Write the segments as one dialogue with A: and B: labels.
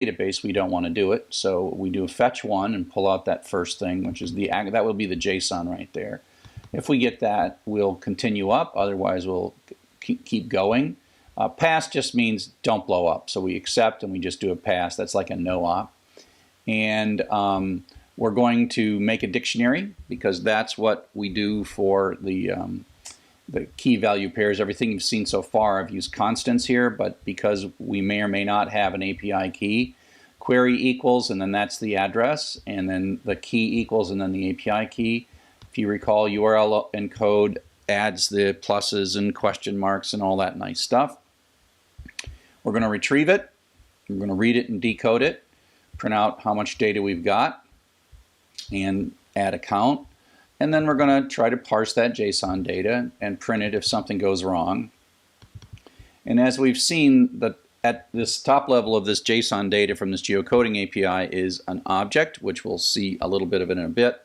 A: database, we don't want to do it. So we do a fetch one and pull out that first thing, which is that will be the JSON right there. If we get that, we'll continue up. Otherwise, we'll keep going. Pass just means don't blow up. So we accept and we just do a pass. That's like a no op. And we're going to make a dictionary because that's what we do for the key value pairs. Everything you've seen so far, I've used constants here, but because we may or may not have an API key, query equals, and then that's the address, and then the key equals, and then the API key. If you recall, URL encode adds the pluses and question marks and all that nice stuff. We're going to retrieve it. We're going to read it and decode it, print out how much data we've got, and add a count. And then we're going to try to parse that JSON data and print it if something goes wrong. And as we've seen, at this top level of this JSON data from this geocoding API is an object, which we'll see a little bit of it in a bit.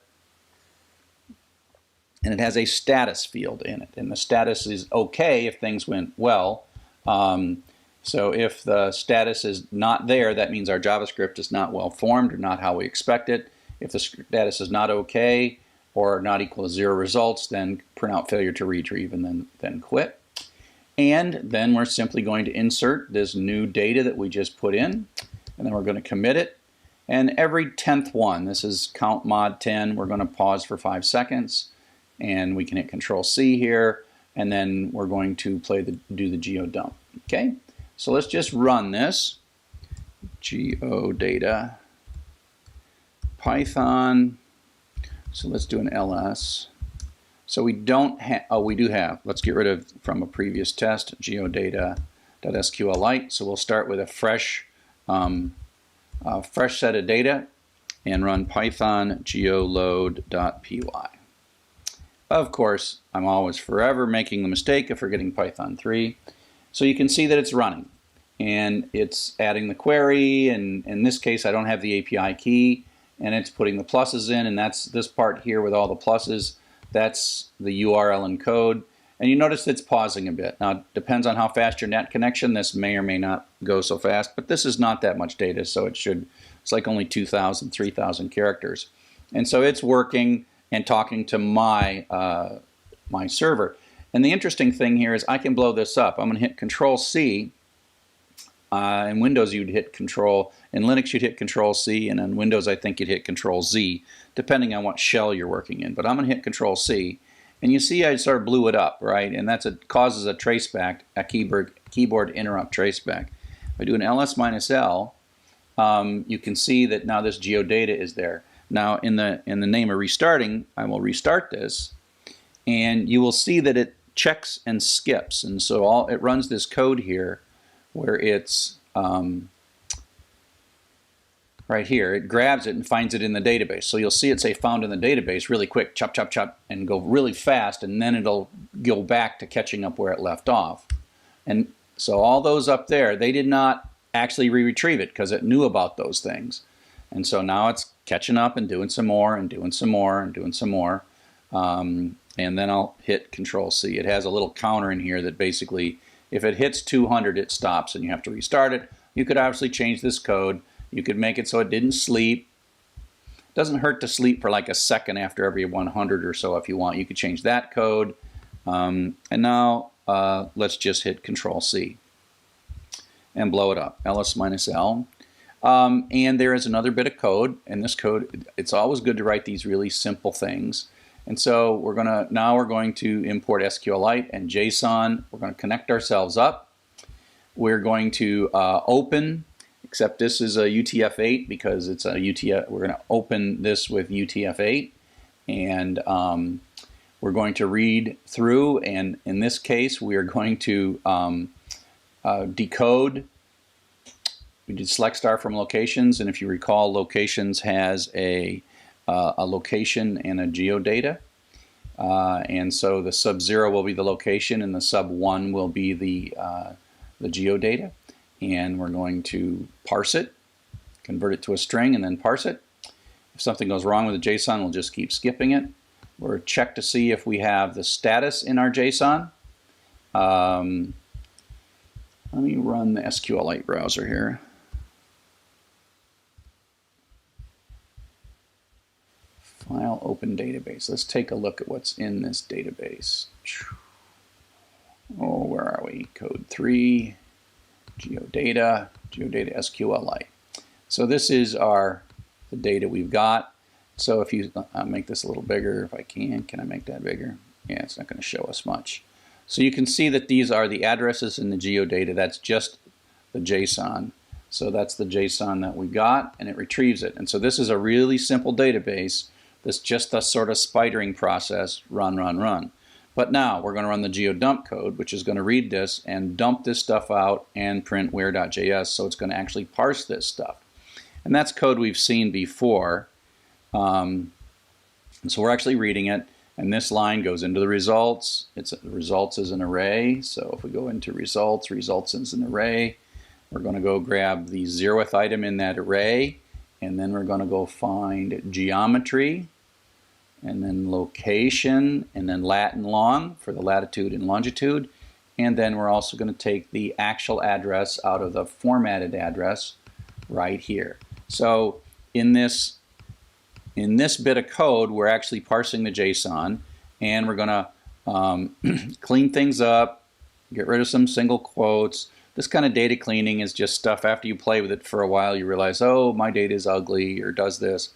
A: And it has a status field in it. And the status is okay if things went well. So if the status is not there, that means our JavaScript is not well formed or not how we expect it. If the status is not okay, or not equal to 0 results, then print out failure to retrieve and then quit. And then we're simply going to insert this new data that we just put in, and then we're going to commit it. And every 10th one, this is count mod 10, we're going to pause for 5 seconds, and we can hit Control-C here, and then we're going to do the geodump. Okay, so let's just run this. Geodata, Python. So let's do an ls. So we don't have, oh, we do have, let's get rid of from a previous test, geodata.sqlite. So we'll start with a fresh set of data and run python geoload.py. Of course, I'm always forever making the mistake of forgetting Python 3. So you can see that it's running and it's adding the query, and in this case I don't have the API key. And it's putting the pluses in, and that's this part here with all the pluses. That's the URL encode. And you notice it's pausing a bit. Now, it depends on how fast your net connection. This may or may not go so fast, but this is not that much data, so it's like only 2,000, 3,000 characters. And so it's working and talking to my, my server. And the interesting thing here is I can blow this up. I'm going to hit Control-C. In Windows you'd hit Control, in Linux you'd hit Control-C, and in Windows I think you'd hit Control-Z, depending on what shell you're working in. But I'm going to hit Control-C, and you see I sort of blew it up, right? And that's causes a traceback, a keyboard interrupt traceback. If I do an ls-l, you can see that now this geodata is there. Now in the name of restarting, I will restart this, and you will see that it checks and skips, and so it runs this code here where it's right here. It grabs it and finds it in the database. So you'll see it say found in the database really quick, chop, chop, chop, and go really fast, and then it'll go back to catching up where it left off. And so all those up there, they did not actually retrieve it because it knew about those things. And so now it's catching up and doing some more and doing some more and doing some more. And then I'll hit Control-C. It has a little counter in here that basically, if it hits 200, it stops and you have to restart it. You could obviously change this code. You could make it so it didn't sleep. It doesn't hurt to sleep for like a second after every 100 or so if you want. You could change that code. And now let's just hit Control-C and blow it up, ls-l. And there is another bit of code. And this code, it's always good to write these really simple things. And so now we're going to import SQLite and JSON. We're going to connect ourselves up. We're going to open, except this is a UTF-8 because it's a UTF. We're going to open this with UTF-8, and we're going to read through. And in this case, we are going to decode. We did select star from locations, and if you recall, locations has a location and a geodata. And so the sub 0 will be the location and the sub 1 will be the geodata. And we're going to parse it, convert it to a string, and then parse it. If something goes wrong with the JSON, we'll just keep skipping it. We'll check to see if we have the status in our JSON. Let me run the SQLite browser here. File open database. Let's take a look at what's in this database. Oh, where are we? Code 3, geodata SQLite. So this is the data we've got. So if you make this a little bigger, if I can I make that bigger? Yeah, it's not going to show us much. So you can see that these are the addresses in the geodata. That's just the JSON. So that's the JSON that we got, and it retrieves it. And so this is a really simple database. That's just a sort of spidering process, run. But now we're going to run the geodump code, which is going to read this and dump this stuff out and print where.js. So it's going to actually parse this stuff. And that's code we've seen before. And so we're actually reading it. And this line goes into the results. Results is an array. So if we go into results is an array. We're going to go grab the 0th item in that array. And then we're going to go find geometry. And then location, and then lat and long for the latitude and longitude. And then we're also going to take the actual address out of the formatted address right here. So in this bit of code, we're actually parsing the JSON, and we're going to clean things up, get rid of some single quotes. This kind of data cleaning is just stuff after you play with it for a while, you realize, oh, my data is ugly or does this.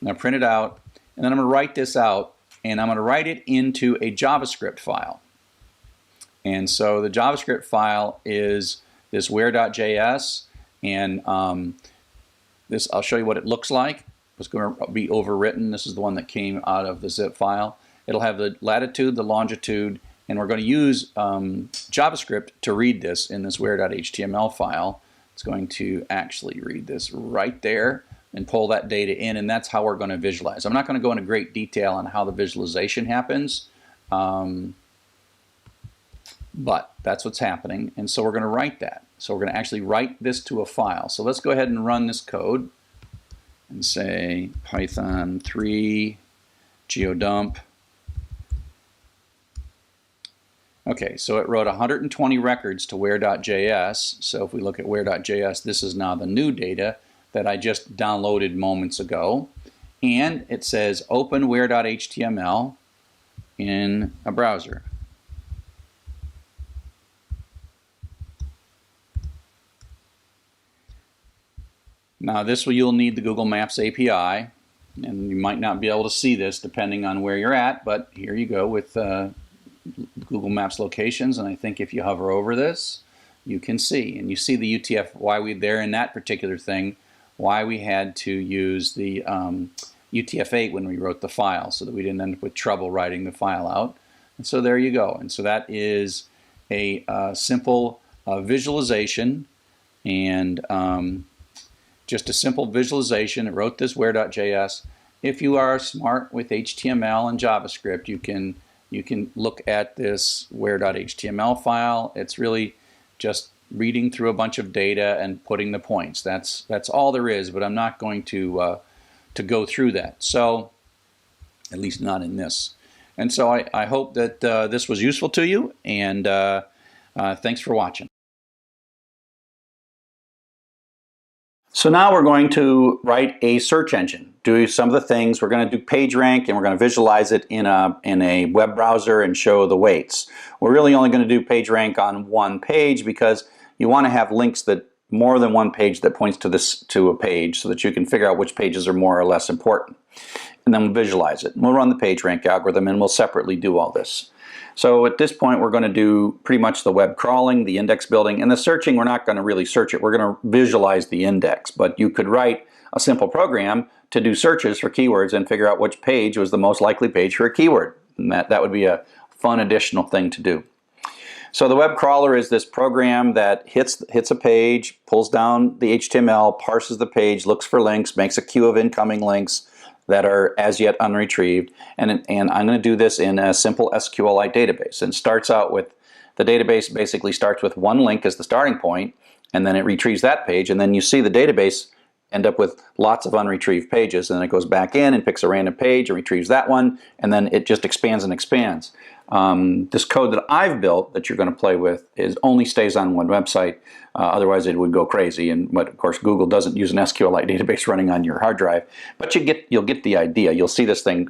A: I'm going to print it out. And then I'm going to write this out, and I'm going to write it into a JavaScript file. And so the JavaScript file is this where.js, and I'll show you what it looks like. It's going to be overwritten. This is the one that came out of the zip file. It'll have the latitude, the longitude, and we're going to use JavaScript to read this in this where.html file. It's going to actually read this right there and pull that data in, and that's how we're going to visualize. I'm not going to go into great detail on how the visualization happens, but that's what's happening, and so we're going to write that. So we're going to actually write this to a file. So let's go ahead and run this code and say Python 3 geodump. Okay, so it wrote 120 records to where.js. So if we look at where.js, this is now the new data that I just downloaded moments ago, and it says open where.html in a browser. Now you'll need the Google Maps API, and you might not be able to see this depending on where you're at, but here you go with Google Maps locations, and I think if you hover over this, you can see, and you see the UTF, why we there in that particular thing, why we had to use the UTF-8 when we wrote the file, so that we didn't end up with trouble writing the file out. And so there you go. And so that is a simple visualization, and just a simple visualization. It wrote this where.js. If you are smart with HTML and JavaScript, you can look at this where.html file. It's really just reading through a bunch of data and putting the points. That's all there is, but I'm not going to go through that. So, at least not in this. And so I hope that this was useful to you, and thanks for watching. So now we're going to write a search engine. Do some of the things. We're going to do PageRank, and we're going to visualize it in a web browser and show the weights. We're really only going to do PageRank on one page because you want to have links that more than one page that points to a page, so that you can figure out which pages are more or less important. And then we'll visualize it. We'll run the PageRank algorithm, and we'll separately do all this. So at this point, we're going to do pretty much the web crawling, the index building, and the searching. We're not going to really search it. We're going to visualize the index. But you could write a simple program to do searches for keywords and figure out which page was the most likely page for a keyword. And that would be a fun additional thing to do. So the web crawler is this program that hits a page, pulls down the HTML, parses the page, looks for links, makes a queue of incoming links that are as yet unretrieved, and I'm going to do this in a simple SQLite database. And starts out with, the database basically starts with one link as the starting point, and then it retrieves that page, and then you see the database end up with lots of unretrieved pages, and then it goes back in and picks a random page and retrieves that one, and then it just expands and expands. This code that I've built that you're going to play with only stays on one website. Otherwise, it would go crazy. But of course, Google doesn't use an SQLite database running on your hard drive. But you'll get the idea. You'll see this thing